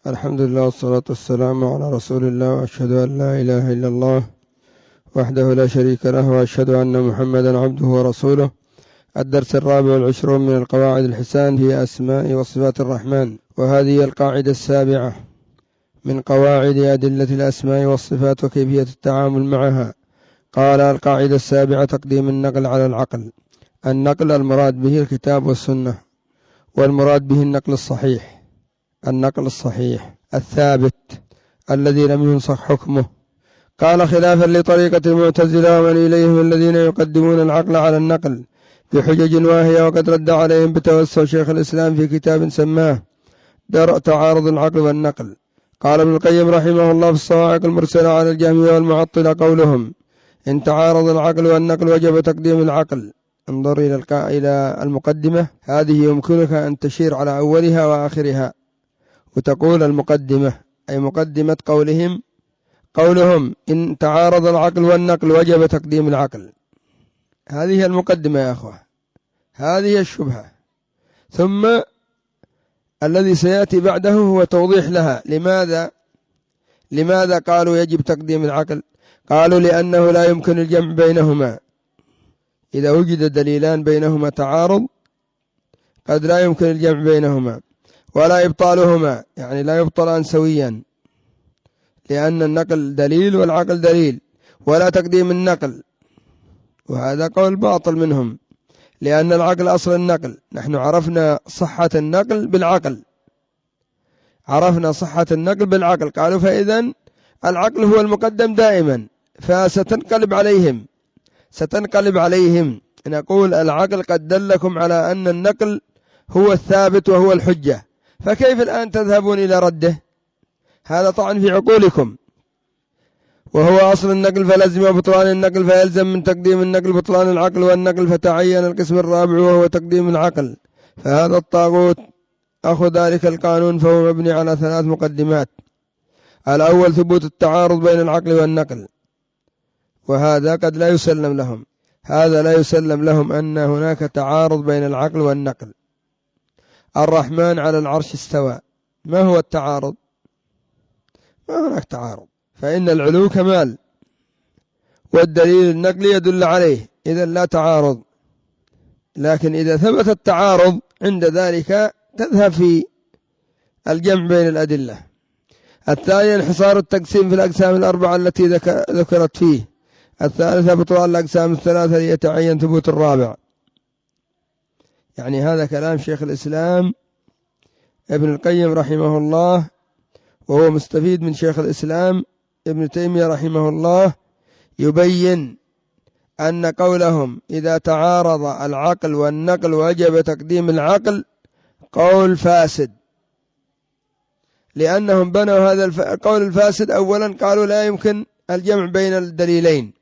الحمد لله والصلاة والسلام على رسول الله، وأشهد أن لا إله إلا الله وحده لا شريك له، وأشهد أن محمدا عبده ورسوله. الدرس 24 من القواعد الحسان في أسماء وصفات الرحمن، وهذه القاعدة 7 من قواعد أدلة الأسماء والصفات وكيفية التعامل معها. قال: القاعدة 7: تقديم النقل على العقل. النقل المراد به الكتاب والسنة، والمراد به النقل الصحيح، النقل الصحيح الثابت الذي لم ينسخ حكمه. قال: خلافا لطريقة المعتزلة ومن إليهم الذين يقدمون العقل على النقل بحجج واهية، وقد رد عليهم بتوسع شيخ الإسلام في كتاب سماه درء تعارض العقل والنقل. قال ابن القيم رحمه الله في الصواعق المرسلة على الجهمية والمعطلة قولهم: إن تعارض العقل والنقل وجب تقديم العقل. انظر إلى المقدمة هذه، يمكنك أن تشير على أولها وآخرها وتقول المقدمة، أي مقدمة قولهم إن تعارض العقل والنقل وجب تقديم العقل. هذه المقدمة يا أخوة، هذه الشبهة. ثم الذي سيأتي بعده هو توضيح لها. لماذا قالوا يجب تقديم العقل؟ قالوا لأنه لا يمكن الجمع بينهما. إذا وجد دليلان بينهما تعارض قد لا يمكن الجمع بينهما ولا إبطالهما، يعني لا يبطلان سويا، لأن النقل دليل والعقل دليل، ولا تقديم النقل. وهذا قول باطل منهم، لأن العقل أصل النقل. نحن عرفنا صحة النقل بالعقل، قالوا فإذن العقل هو المقدم دائما، ستنقلب عليهم. نقول العقل قد دلكم على أن النقل هو الثابت وهو الحجة، فكيف الآن تذهبون إلى رده؟ هذا طعن في عقولكم، وهو أصل النقل، فلزم بطلان النقل، فيلزم من تقديم النقل بطلان العقل والنقل، فتعين القسم الرابع وهو تقديم العقل. فهذا الطاغوت أخو ذلك القانون، فهو مبني على 3 مقدمات. الأول ثبوت التعارض بين العقل والنقل، وهذا قد لا يسلم لهم. هذا لا يسلم لهم أن هناك تعارض بين العقل والنقل. الرحمن على العرش استوى، ما هو التعارض؟ ما هناك تعارض، فإن العلو كمال والدليل النقلي يدل عليه، إذا لا تعارض. لكن إذا ثبت التعارض عند ذلك تذهب في الجمع بين الأدلة. الثاني انحصار التقسيم في الأقسام الأربعة التي ذكرت فيه. الثالثة بطلان الأقسام الثلاثة ليتعين ثبوت الرابع. يعني هذا كلام شيخ الإسلام ابن القيم رحمه الله، وهو مستفيد من شيخ الإسلام ابن تيمية رحمه الله، يبين أن قولهم إذا تعارض العقل والنقل وجب تقديم العقل قول فاسد، لأنهم بنوا هذا القول الفاسد. أولا قالوا لا يمكن الجمع بين الدليلين.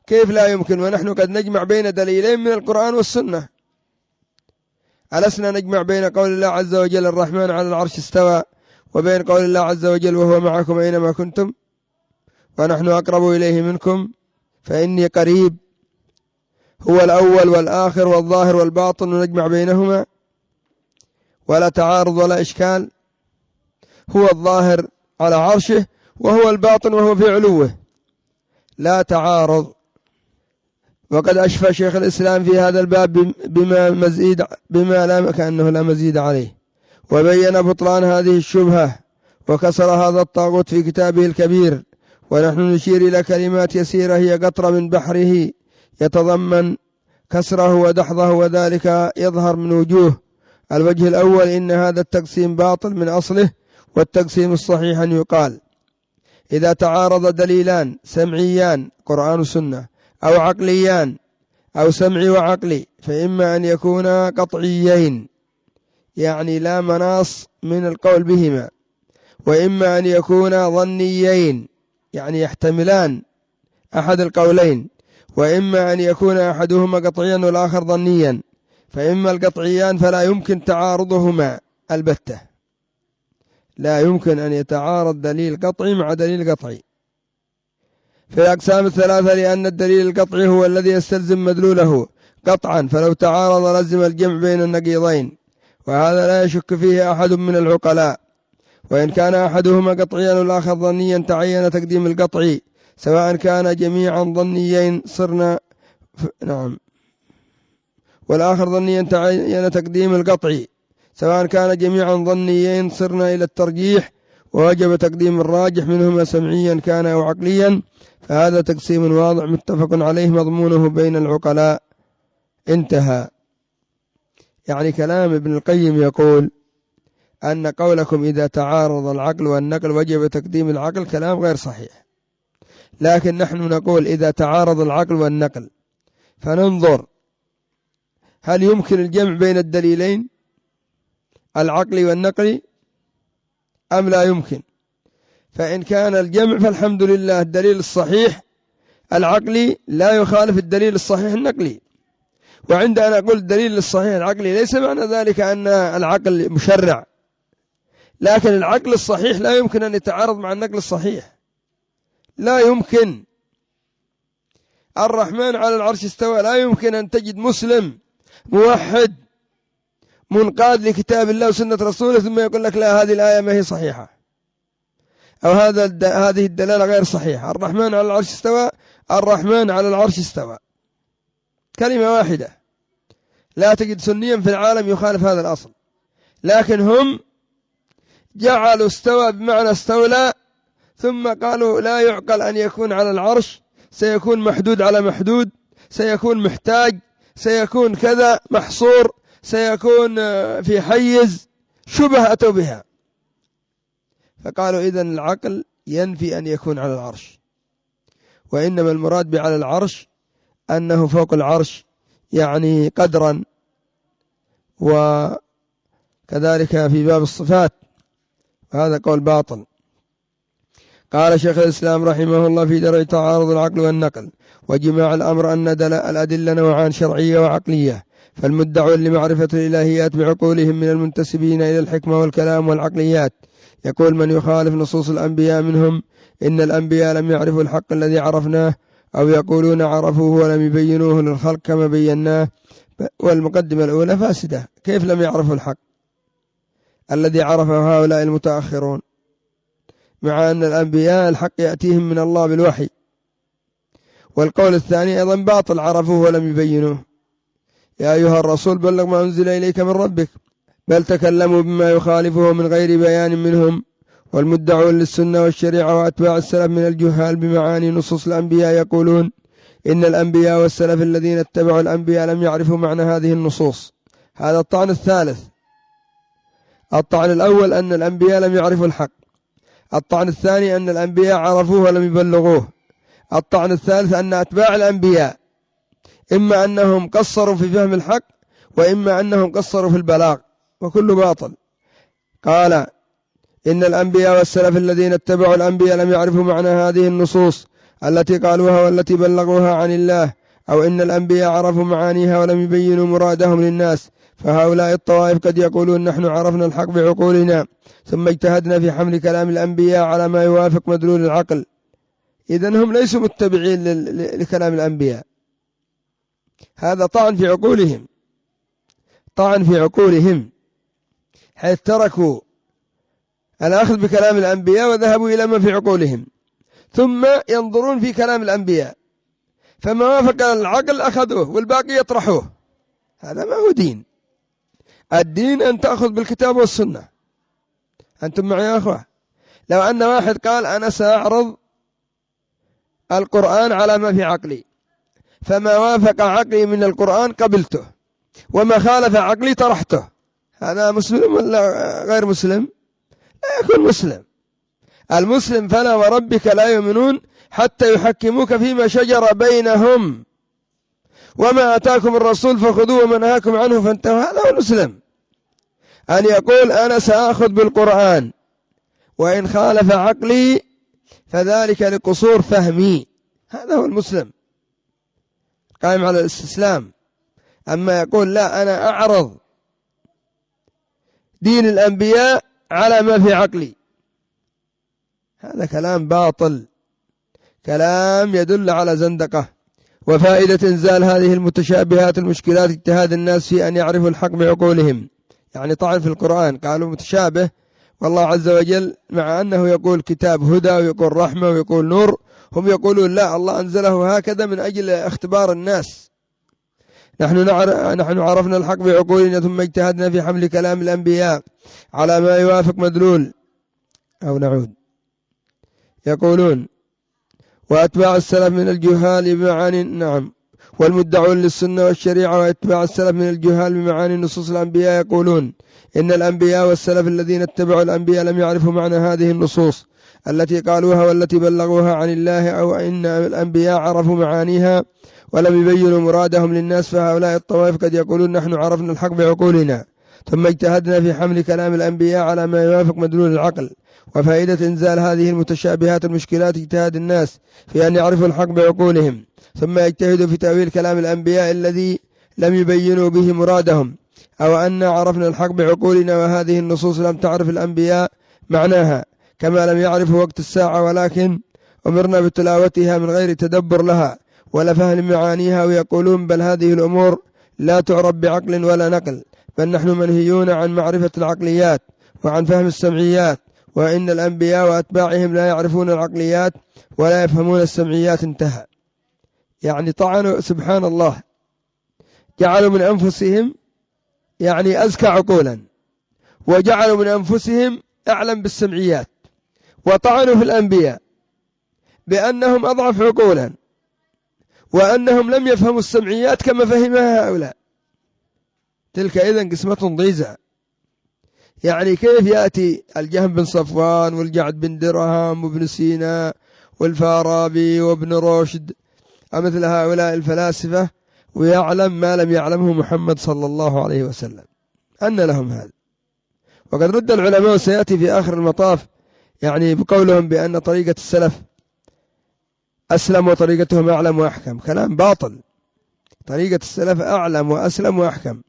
كيف لا يمكن ونحن قد نجمع بين دليلين من القرآن والسنة؟ ألسنا نجمع بين قول الله عز وجل الرحمن على العرش استوى، وبين قول الله عز وجل وهو معكم أينما كنتم ونحن أقرب إليه منكم فإني قريب؟ هو الأول والآخر والظاهر والباطن، ونجمع بينهما ولا تعارض ولا إشكال. هو الظاهر على عرشه، وهو الباطن وهو في علوه، لا تعارض. وقد أشفى شيخ الإسلام في هذا الباب بما لا كأنه لا مزيد عليه، وبين بطلان هذه الشبهة، وكسر هذا الطاغوت في كتابه الكبير. ونحن نشير إلى كلمات يسيرة هي قطرة من بحره يتضمن كسره ودحضه، وذلك يظهر من وجوه. الوجه الأول: إن هذا التقسيم باطل من أصله، والتقسيم الصحيح أن يقال إذا تعارض دليلان سمعيان قرآن وسنة، أو عقليان أو سمعي وعقلي، فإما أن يكونا قطعيين، يعني لا مناص من القول بهما، وإما أن يكونا ظنيين، يعني يحتملان أحد القولين، وإما أن يكون أحدهما قطعيا والآخر ظنيا. فإما القطعيان فلا يمكن تعارضهما البتة، لا يمكن أن يتعارض دليل قطعي مع دليل قطعي في الأقسام الثلاثة، لأن الدليل القطعي هو الذي يستلزم مدلوله قطعا، فلو تعارض لزم الجمع بين النقيضين، وهذا لا يشك فيه أحد من العقلاء. وإن كان أحدهما قطعيا والآخر ظنيا تعين تقديم القطعي، سواء كان جميعا ظنيين صرنا نعم، والآخر ظنيا تعين تقديم القطعي، سواء كان جميعا ظنيين صرنا إلى الترجيح، ووجب تقديم الراجح منهما سمعيا كان أو عقليا، فهذا تقسيم واضح متفق عليه مضمونه بين العقلاء. انتهى. يعني كلام ابن القيم يقول أن قولكم إذا تعارض العقل والنقل وجب تقديم العقل كلام غير صحيح، لكن نحن نقول إذا تعارض العقل والنقل فننظر هل يمكن الجمع بين الدليلين العقلي والنقلي أم لا يمكن. فإن كان الجمع فالحمد لله، الدليل الصحيح العقلي لا يخالف الدليل الصحيح النقلي. وعندنا نقول الدليل الصحيح العقلي ليس معنى ذلك أن العقل مشرع، لكن العقل الصحيح لا يمكن أن يتعارض مع النقل الصحيح، لا يمكن. الرحمن على العرش استوى، لا يمكن أن تجد مسلم موحد منقاد لكتاب الله وسنة رسوله ثم يقول لك لا هذه الآية ما هي صحيحة، أو هذه الدلالة غير صحيحة. الرحمن على العرش استوى، الرحمن على العرش استوى، كلمة واحدة. لا تجد سنيا في العالم يخالف هذا الأصل، لكن هم جعلوا استوى بمعنى استولى، ثم قالوا لا يعقل أن يكون على العرش، سيكون محدود على محدود، سيكون محتاج، سيكون كذا محصور، سيكون في حيز، شبه أتوا بها. فقالوا إذن العقل ينفي أن يكون على العرش، وإنما المراد بعلى العرش أنه فوق العرش، يعني قدرا. وكذلك في باب الصفات، وهذا قول باطل. قال شيخ الإسلام رحمه الله في درء تعارض العقل والنقل وجماع الأمر أن الأدلة نوعان شرعية وعقلية، فالمدعون لمعرفة الإلهيات بعقولهم من المنتسبين إلى الحكمة والكلام والعقليات. يقول من يخالف نصوص الأنبياء منهم إن الأنبياء لم يعرفوا الحق الذي عرفناه، أو يقولون عرفوه ولم يبينوه للخلق كما بيناه. والمقدمة الأولى فاسدة. كيف لم يعرفوا الحق الذي عرفه هؤلاء المتأخرون، مع أن الأنبياء الحق يأتيهم من الله بالوحي؟ والقول الثاني أيضا باطل، عرفوه ولم يبينوه. يا أيها الرسول بلغ ما أنزل إليك من ربك، بل تكلموا بما يخالفه من غير بيان منهم. والمدعون للسنة والشريعة وأتباع السلف من الجهال بمعاني نصوص الأنبياء يقولون إن الأنبياء والسلف الذين اتبعوا الأنبياء لم يعرفوا معنى هذه النصوص. هذا الطعن الثالث. الطعن الأول أن الأنبياء لم يعرفوا الحق، الطعن الثاني أن الأنبياء عرفوه ولم يبلغوه، الطعن الثالث أن أتباع الأنبياء إما أنهم قصروا في فهم الحق وإما أنهم قصروا في البلاغ، وكل باطل. قال إن الأنبياء والسلف الذين اتبعوا الأنبياء لم يعرفوا معنى هذه النصوص التي قالوها والتي بلغوها عن الله، أو إن الأنبياء عرفوا معانيها ولم يبينوا مرادهم للناس. فهؤلاء الطوائف قد يقولون نحن عرفنا الحق بعقولنا ثم اجتهدنا في حمل كلام الأنبياء على ما يوافق مدلول العقل. إذن هم ليسوا متبعين لكلام الأنبياء. هذا طعن في عقولهم، طعن في عقولهم، حيث تركوا الأخذ بكلام الأنبياء وذهبوا إلى ما في عقولهم، ثم ينظرون في كلام الأنبياء، فما وافق العقل أخذوه والباقي يطرحوه. هذا ما هو دين. الدين أن تأخذ بالكتاب والسنة. أنتم معي يا أخوة؟ لو أن واحد قال أنا سأعرض القرآن على ما في عقلي، فما وافق عقلي من القرآن قبلته، وما خالف عقلي طرحته، هذا مسلم ولا غير مسلم؟ لا يكون مسلم. المسلم فلا وربك لا يؤمنون حتى يحكموك فيما شجر بينهم وما أتاكم الرسول فخذوه وما نهاكم عنه فانتهوا. هذا هو المسلم، أن يقول أنا سأخذ بالقرآن وإن خالف عقلي فذلك لقصور فهمي. هذا هو المسلم قائم على الاستسلام. أما يقول لا أنا أعرض دين الأنبياء على ما في عقلي، هذا كلام باطل، كلام يدل على زندقة. وفائدة إنزال هذه المتشابهات المشكلات اجتهاد الناس في أن يعرفوا الحق بعقولهم، يعني طعن في القرآن، قالوا متشابه والله عز وجل مع أنه يقول كتاب هدى ويقول رحمة ويقول نور، هم يقولون لا، الله أنزله هكذا من أجل اختبار الناس. نحن عرفنا الحق بعقولنا ثم اجتهدنا في حمل كلام الأنبياء على ما يوافق مدلول. أو نعود، يقولون وأتباع السلف من الجهال بمعاني، نعم، والمدعون للسنة والشريعة وأتباع السلف من الجهال بمعاني نصوص الأنبياء يقولون إن الأنبياء والسلف الذين اتبعوا الأنبياء لم يعرفوا معنى هذه النصوص التي قالوها والتي بلغوها عن الله، أو إن الأنبياء عرفوا معانيها ولم يبينوا مرادهم للناس. فهؤلاء الطوائف قد يقولون نحن عرفنا الحق بعقولنا ثم اجتهدنا في حمل كلام الأنبياء على ما يوافق مدلول العقل. وفائدة إنزال هذه المتشابهات المشكلات اجتهاد الناس في أن يعرفوا الحق بعقولهم ثم يجتهدوا في تأويل كلام الأنبياء الذي لم يبينوا به مرادهم، أو أن عرفنا الحق بعقولنا وهذه النصوص لم تعرف الأنبياء معناها كما لم يعرفوا وقت الساعة، ولكن أمرنا بتلاوتها من غير تدبر لها ولا فهم معانيها. ويقولون بل هذه الأمور لا تعرف بعقل ولا نقل، بل نحن منهيون عن معرفة العقليات وعن فهم السمعيات، وإن الأنبياء وأتباعهم لا يعرفون العقليات ولا يفهمون السمعيات. انتهى. يعني طعنوا سبحان الله، جعلوا من أنفسهم يعني أزكى عقولا، وجعلوا من أنفسهم أعلم بالسمعيات، وطعنوا في الأنبياء بأنهم أضعف عقولا وأنهم لم يفهموا السمعيات كما فهمها هؤلاء. تلك إذن قسمة ضيزى. يعني كيف يأتي الجهم بن صفوان والجعد بن درهم وابن سينا والفارابي وابن رشد مثل هؤلاء الفلاسفة ويعلم ما لم يعلمه محمد صلى الله عليه وسلم؟ أن لهم هذا. وقد رد العلماء، سيأتي في آخر المطاف يعني بقولهم بأن طريقة السلف أسلم وطريقتهم أعلم وأحكم. كلام باطل. طريقة السلف أعلم وأسلم وأحكم.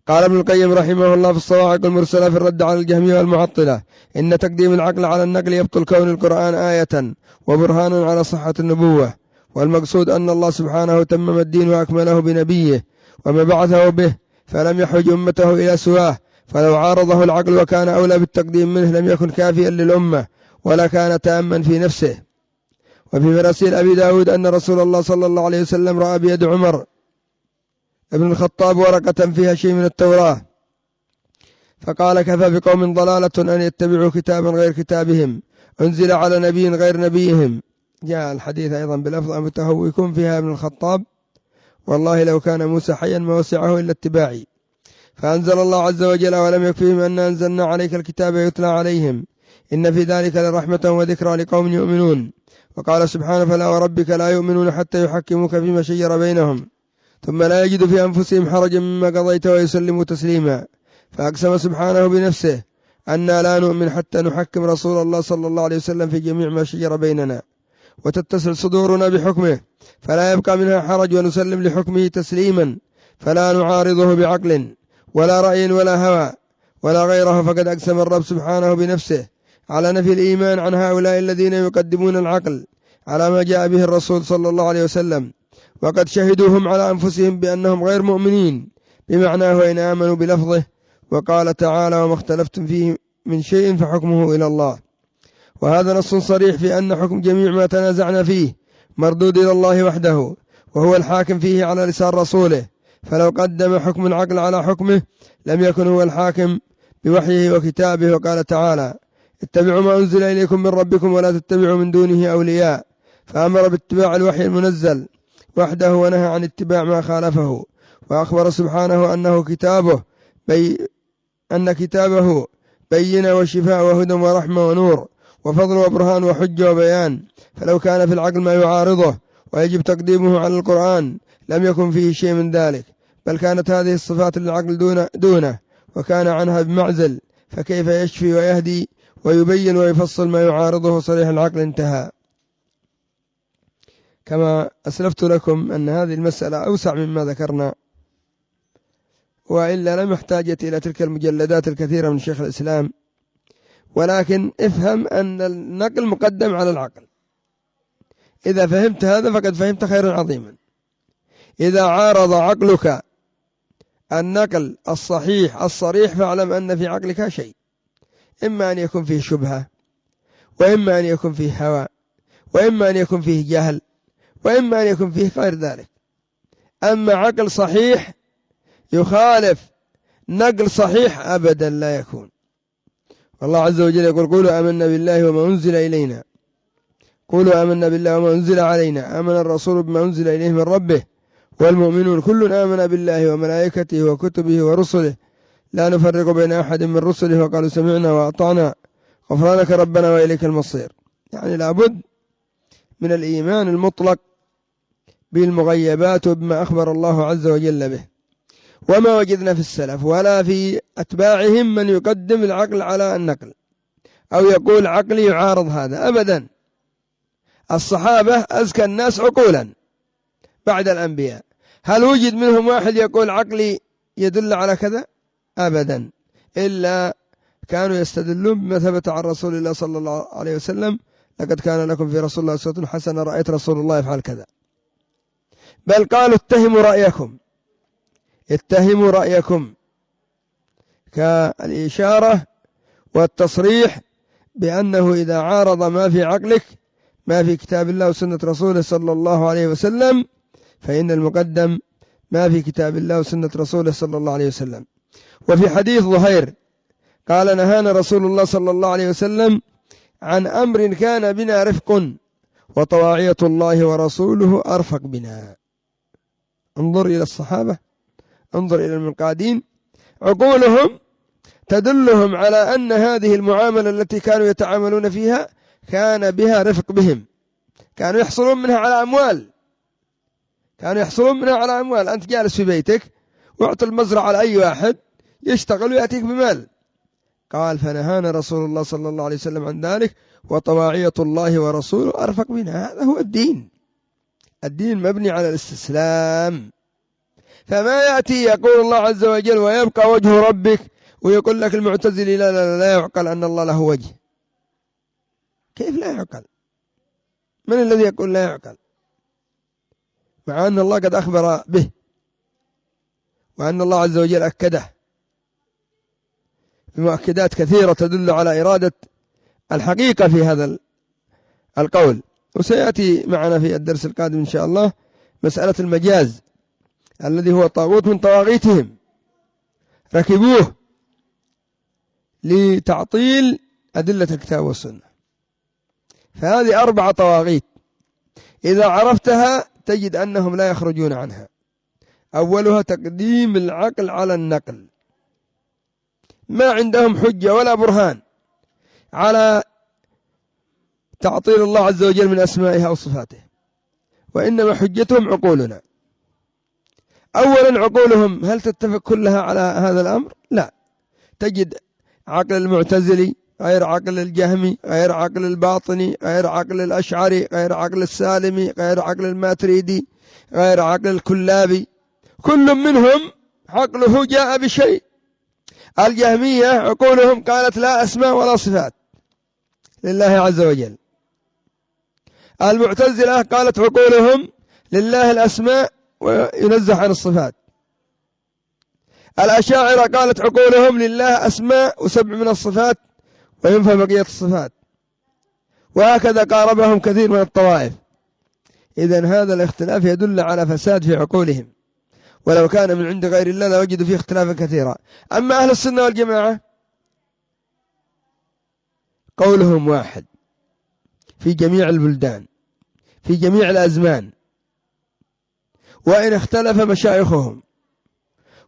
قال ابن القيم رحمه الله في الصواعق المرسلة في الرد على الجهمية والمعطلة: إن تقديم العقل على النقل يبطل كون القرآن آية وبرهان على صحة النبوة، والمقصود أن الله سبحانه تمم الدين وأكمله بنبيه وما بعثه به، فلم يحوج أمته إلى سواه، فلو عارضه العقل وكان أولى بالتقديم منه لم يكن كافيا للأمة ولا كان تاما في نفسه. وفي مراسيل أبي داود أن رسول الله صلى الله عليه وسلم رأى بيد عمر ابن الخطاب ورقة فيها شيء من التوراة، فقال: كفى بقوم ضلالة أن يتبعوا كتابا غير كتابهم أنزل على نبي غير نبيهم. جاء الحديث أيضا بلفظ: متهوكون فيها ابن الخطاب، والله لو كان موسى حيا ما وسعه إلا اتباعي. فأنزل الله عز وجل: ولم يكفهم أن أنزلنا عليك الكتاب يتلى عليهم إن في ذلك لرحمة وذكرى لقوم يؤمنون. وقال سبحانه: فلا وربك لا يؤمنون حتى يحكموك فيما شجر بينهم ثم لا يجدوا في أنفسهم حرجا مما قضيت ويسلموا تسليما. فأقسم سبحانه بنفسه أننا لا نؤمن حتى نحكم رسول الله صلى الله عليه وسلم في جميع ما شجر بيننا وتتسع صدورنا بحكمه فلا يبقى منها حرج، ونسلم لحكمه تسليما فلا نعارضه بعقل ولا رأي ولا هوى ولا غيره. فقد أقسم الرب سبحانه بنفسه على نفي الإيمان عن هؤلاء الذين يقدمون العقل على ما جاء به الرسول صلى الله عليه وسلم، وقد شهدوهم على أنفسهم بأنهم غير مؤمنين بمعناه وإن آمنوا بلفظه. وقال تعالى: وما اختلفتم فيه من شيء فحكمه إلى الله. وهذا نص صريح في أن حكم جميع ما تنازعنا فيه مردود إلى الله وحده، وهو الحاكم فيه على لسان رسوله. فلو قدم حكم العقل على حكمه لم يكن هو الحاكم بوحيه وكتابه. وقال تعالى: اتبعوا ما أنزل إليكم من ربكم ولا تتبعوا من دونه أولياء. فأمر باتباع الوحي المنزل وحده ونهى عن اتباع ما خالفه. وأخبر سبحانه أن كتابه بينة وشفاء وهدى ورحمة ونور وفضل وبرهان وحجة وبيان. فلو كان في العقل ما يعارضه ويجب تقديمه على القرآن لم يكن فيه شيء من ذلك، بل كانت هذه الصفات للعقل دونه وكان عنها بمعزل، فكيف يشفي ويهدي ويبين ويفصل ما يعارضه صريح العقل؟ انتهى. كما أسلفت لكم أن هذه المسألة أوسع مما ذكرنا، وإلا لم احتاجت إلى تلك المجلدات الكثيرة من شيخ الإسلام. ولكن افهم أن النقل مقدم على العقل. إذا فهمت هذا فقد فهمت خيرا عظيما. إذا عارض عقلك النقل الصحيح الصريح فاعلم أن في عقلك شيء، إما أن يكون فيه شبهة، وإما أن يكون فيه هوى، وإما أن يكون فيه جهل، وإما أن يكون فيه غير ذلك. أما عقل صحيح يخالف نقل صحيح أبدا لا يكون. والله عز وجل يقول قولوا آمنا بالله وما أنزل إلينا، قولوا آمنا بالله وما أنزل علينا، آمن الرسول بما أنزل إليه من ربه والمؤمنون كل آمن بالله وملائكته وكتبه ورسله لا نفرق بين أحد من رسله وقالوا سمعنا وأطعنا غفرانك ربنا وإليك المصير. يعني لابد من الإيمان المطلق بالمغيبات وبما أخبر الله عز وجل به. وما وجدنا في السلف ولا في أتباعهم من يقدم العقل على النقل أو يقول عقلي يعارض هذا أبدا. الصحابة أزكى الناس عقولا بعد الأنبياء، هل وجد منهم واحد يقول عقلي يدل على كذا؟ أبدا، إلا كانوا يستدلون بما ثبت عن رسول الله صلى الله عليه وسلم: لقد كان لكم في رسول الله أسوة حسنة، رأيت رسول الله يفعل كذا. بل قالوا اتهموا رأيكم، اتهموا رأيكم، كالإشارة والتصريح بأنه إذا عارض ما في عقلك ما في كتاب الله وسنة رسوله صلى الله عليه وسلم فإن المقدم ما في كتاب الله وسنة رسوله صلى الله عليه وسلم. وفي حديث ظهير قال: نهانا رسول الله صلى الله عليه وسلم عن أمر كان بنا رفق وطواعية الله ورسوله أرفق بنا. انظر إلى الصحابة، انظر إلى المنقادين، عقولهم تدلهم على أن هذه المعاملة التي كانوا يتعاملون فيها كان بها رفق بهم، كانوا يحصلون منها على أموال، كانوا يحصلون منها على أموال. أنت جالس في بيتك واعطي المزرعة لأي واحد يشتغل ويأتيك بمال. قال: فنهانا رسول الله صلى الله عليه وسلم عن ذلك وطواعية الله ورسوله أرفق بنا. هذا هو الدين، الدين مبني على الاستسلام. فما يأتي يقول الله عز وجل ويبقى وجه ربك ويقول لك المعتزلي لا لا لا يعقل أن الله له وجه. كيف لا يعقل؟ من الذي يقول لا يعقل؟ مع أن الله قد أخبر به وأن الله عز وجل أكده بمؤكدات كثيرة تدل على إرادة الحقيقة في هذا القول. وسيأتي معنا في الدرس القادم إن شاء الله مسألة المجاز الذي هو طاغوت من طواغيتهم ركبوه لتعطيل أدلة الكتاب والسنة. فهذه 4 طواغيت إذا عرفتها تجد أنهم لا يخرجون عنها. أولها تقديم العقل على النقل، ما عندهم حجة ولا برهان على تعطيل الله عز وجل من أسمائه أو صفاته، وإنما حجتهم عقولنا. أولا عقولهم هل تتفق كلها على هذا الأمر؟ لا، تجد عقل المعتزلي غير عقل الجهمي، غير عقل الباطني، غير عقل الأشعري، غير عقل السالمي، غير عقل الماتريدي، غير عقل الكلابي، كل منهم عقله جاء بشيء. الجهمية عقولهم قالت لا أسماء ولا صفات لله عز وجل. المعتزلة قالت عقولهم لله الأسماء وينزه عن الصفات. الأشاعرة قالت عقولهم لله أسماء و7 من الصفات وينفى بقية الصفات. وهكذا قاربهم كثير من الطوائف. إذن هذا الاختلاف يدل على فساد في عقولهم، ولو كان من عند غير الله لوجدوا فيه اختلافا كثيرا. أما أهل السنة والجماعة قولهم واحد في جميع البلدان في جميع الأزمان، وإن اختلف مشايخهم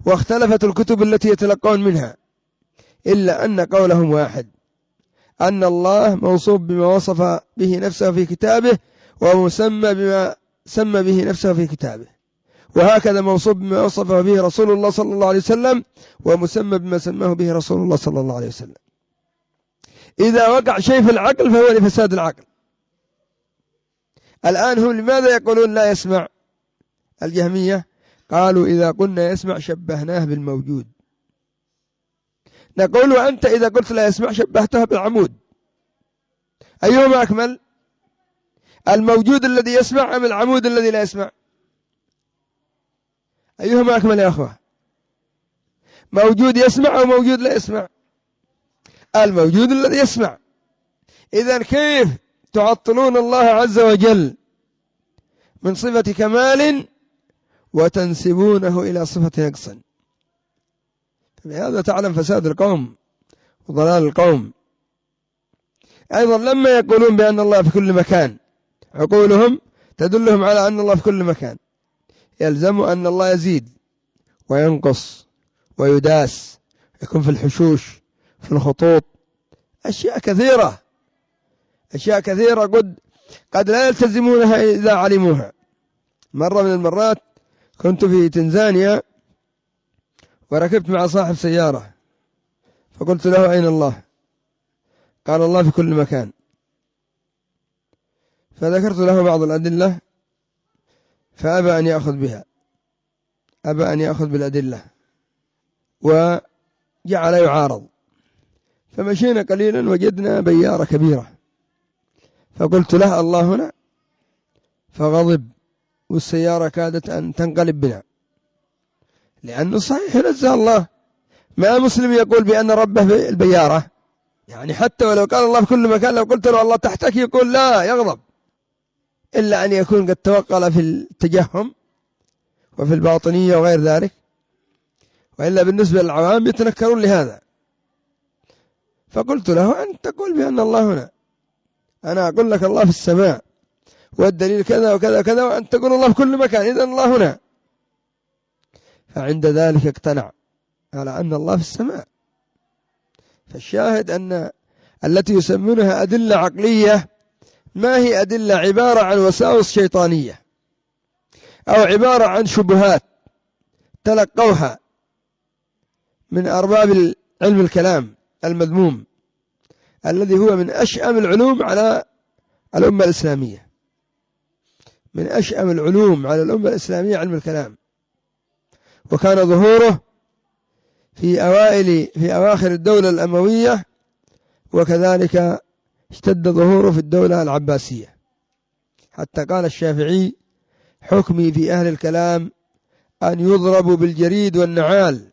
واختلفت الكتب التي يتلقون منها، إلا أن قولهم واحد: أن الله موصوف بما وصف به نفسه في كتابه ومسمى بما سمى به نفسه في كتابه، وهكذا موصوف بما وصفه به رسول الله صلى الله عليه وسلم ومسمى بما سماه به رسول الله صلى الله عليه وسلم. إذا وقع شيء في العقل فهو لفساد العقل. الآن هم لماذا يقولون لا يسمع؟ الجهمية قالوا إذا قلنا يسمع شبهناه بالموجود. نقول أنت إذا قلت لا يسمع شبهته بالعمود، أيهما أكمل؟ الموجود الذي يسمع أم العمود الذي لا يسمع؟ أيهما أكمل يا أخوة؟ موجود يسمع أو موجود لا يسمع؟ الموجود الذي يسمع. إذن كيف تعطلون الله عز وجل من صفة كمال وتنسبونه إلى صفة نقص؟ بهذا تعلم فساد القوم وضلال القوم. أيضا لما يقولون بأن الله في كل مكان، عقولهم تدلهم على أن الله في كل مكان، يلزم أن الله يزيد وينقص ويداس، يكون في الحشوش، في الخطوط، أشياء كثيرة، أشياء كثيرة قد لا يلتزمونها إذا علموها. مرة من المرات كنت في تنزانيا وركبت مع صاحب سيارة، فقلت له: أين الله؟ قال: الله في كل مكان. فذكرت له بعض الأدلة فأبى أن يأخذ بها، أبى أن يأخذ بالأدلة وجعل يعارض. فمشينا قليلا وجدنا بيارة كبيرة، فقلت له: الله هنا؟ فغضب والسيارة كادت أن تنقلب بنا، لأنه صحيح نزه الله، ما مسلم يقول بأن ربه في البيارة، يعني حتى ولو قال الله في كل مكان لو قلت له الله تحتك يقول لا، يغضب، إلا أن يكون قد توقل في التجهم وفي الباطنية وغير ذلك، وإلا بالنسبة للعوام يتنكرون لهذا. فقلت له: أنت تقول بأن الله هنا، أنا أقول لك الله في السماء والدليل كذا وكذا وكذا، وأنت تقول الله في كل مكان، إذن الله هنا. فعند ذلك اقتنع على أن الله في السماء. فالشاهد أن التي يسمونها أدلة عقلية ما هي أدلة عبارة عن وساوس شيطانية أو عبارة عن شبهات تلقوها من أرباب علم الكلام المذموم الذي هو من أشأم العلوم على الأمة الإسلامية، من أشأم العلوم على الأمة الإسلامية علم الكلام، وكان ظهوره في أواخر الدولة الأموية، وكذلك اشتد ظهوره في الدولة العباسية، حتى قال الشافعي: حكمي في أهل الكلام أن يضربوا بالجريد والنعال،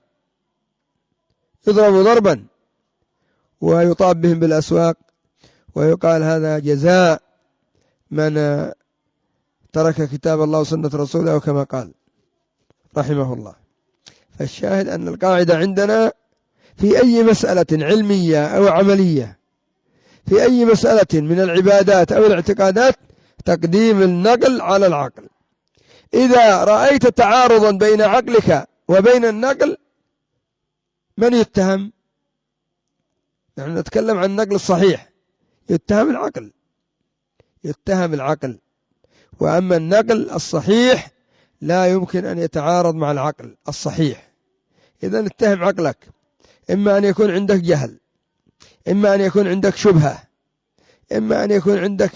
يضربوا ضربا ويطاب بهم بالأسواق، ويقال هذا جزاء من ترك كتاب الله وسنة رسوله، كما قال رحمه الله. فالشاهد أن القاعدة عندنا في أي مسألة علمية أو عملية، في أي مسألة من العبادات أو الاعتقادات، تقديم النقل على العقل. إذا رأيت تعارضا بين عقلك وبين النقل، من يتهم؟ نحن نتكلم عن النقل الصحيح، يتهم العقل، يتهم العقل. وأما النقل الصحيح لا يمكن أن يتعارض مع العقل الصحيح. إذن اتهم عقلك، إما أن يكون عندك جهل، إما أن يكون عندك شبهة، إما أن يكون عندك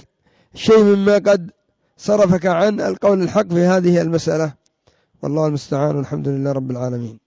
شيء مما قد صرفك عن القول الحق في هذه المسألة، والله المستعان، والحمد لله رب العالمين.